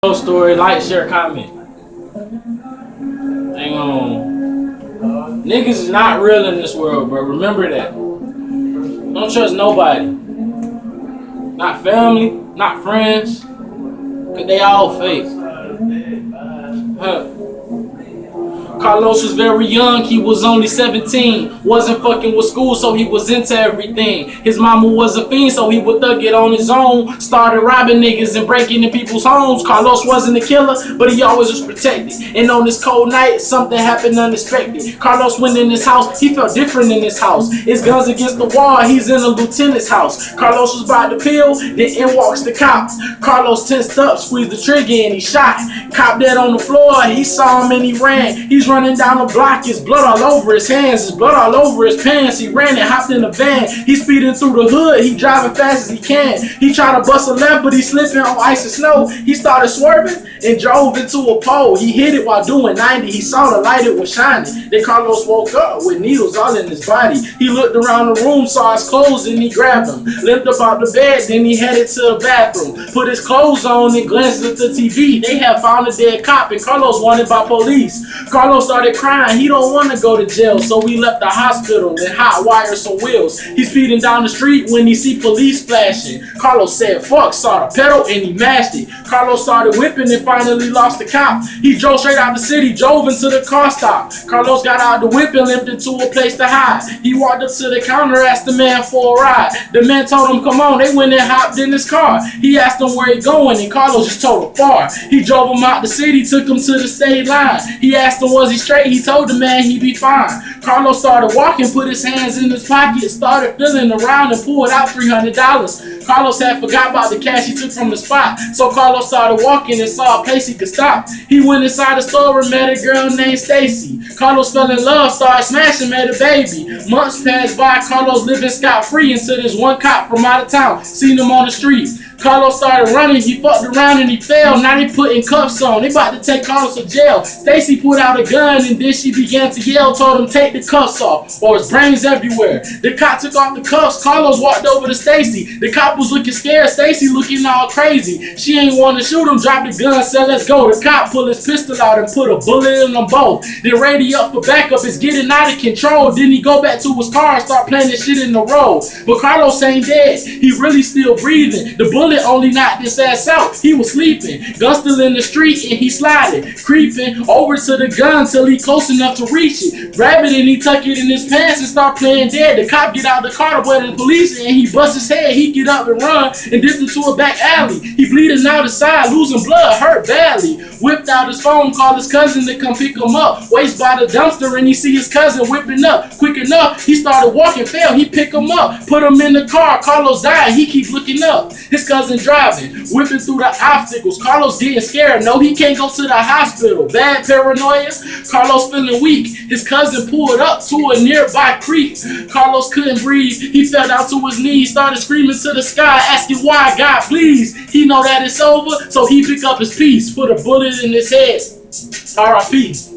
Story, like, share, comment. Hang on. Niggas is not real in this world, bro. Remember that. Don't trust nobody. Not family, not friends. Cause they all fake. Huh. Carlos was very young, he was only 17. Wasn't fucking with school, so he was into everything. His mama was a fiend, so he would thug it on his own. Started robbing niggas and breaking in people's homes. Carlos wasn't a killer, but he always was protected. And on this cold night, something happened unexpected. Carlos went in his house, he felt different in his house. His guns against the wall, he's in a lieutenant's house. Carlos was by the pill, then in walks the cop. Carlos tensed up, squeezed the trigger, and he shot. Cop dead on the floor, he saw him and he ran. He's running down the block, his blood all over his hands, his blood all over his pants. He ran and hopped in the van. He's speeding through the hood, he driving fast as he can. He tried to bust a left, but he slipping on ice and snow. He started swerving and drove into a pole. He hit it while doing 90. He saw the light, it was shining. Then Carlos woke up with needles all in his body. He looked around the room, saw his clothes, and he grabbed them. Limped up out the bed, then he headed to the bathroom. Put his clothes on and glanced at the TV. They had found a dead cop and Carlos wanted by police. Carlos started crying, he don't want to go to jail, so he left the hospital and hot wire some wheels. He's speeding down the street when he see police flashing. Carlos said fuck, saw the pedal and he mashed it. Carlos started whipping and finally lost the cop. He drove straight out the city, drove into the car stop. Carlos got out the whip and limped into a place to hide. He walked up to the counter, asked the man for a ride. The man told him come on, they went and hopped in his car. He asked him where he going and Carlos just told him far. He drove him out the city, took him to the state line. He asked him was he straight, he told the man he'd be fine. Carlos started walking, put his hands in his pocket, started feeling around and pulled out $300. Carlos had forgot about the cash he took from the spot, so Carlos started walking and saw a place he could stop. He went inside the store and met a girl named Stacy. Carlos fell in love, started smashing, made a baby. Months passed by, Carlos living scot-free until this one cop from out of town seen him on the street. Carlos started running, he fucked around and he fell. Now they putting cuffs on, they about to take Carlos to jail. Stacy pulled out a gun and then she began to yell, told him take the cuffs off or his brains everywhere. The cop took off the cuffs, Carlos walked over to Stacy. The cop was looking scared, Stacy looking all crazy. She ain't want to shoot him, dropped the gun, said let's go. The cop pulled his pistol out and put a bullet in them both. Then ready up for backup, it's getting out of control. Then he go back to his car and start playing this shit in the road. But Carlos ain't dead, he really still breathing. The bullet only knocked his ass out, he was sleeping. Gun still in the street and he slided, creeping over to the gun till he close enough to reach it. Grab it and he tuck it in his pants and start playing dead. The cop get out the car to wait on the police and he bust his head. He get up and run and dip into a back alley. He bleeding out the side, losing blood, hurt badly. Whipped out his phone, called his cousin to come pick him up. Waits by the dumpster and he see his cousin whipping up. Quick enough, he started walking, fell, he pick him up, put him in the car. Carlos died, he keep looking up. His cousin driving, whipping through the obstacles. Carlos getting scared, no he can't go to the hospital. Bad paranoia, Carlos feeling weak. His cousin pulled up to a nearby creek. Carlos couldn't breathe, he fell down to his knees, started screaming to the sky, asking why, God please. He know that it's over, so he pick up his piece, put a bullet in his head. R.I.P.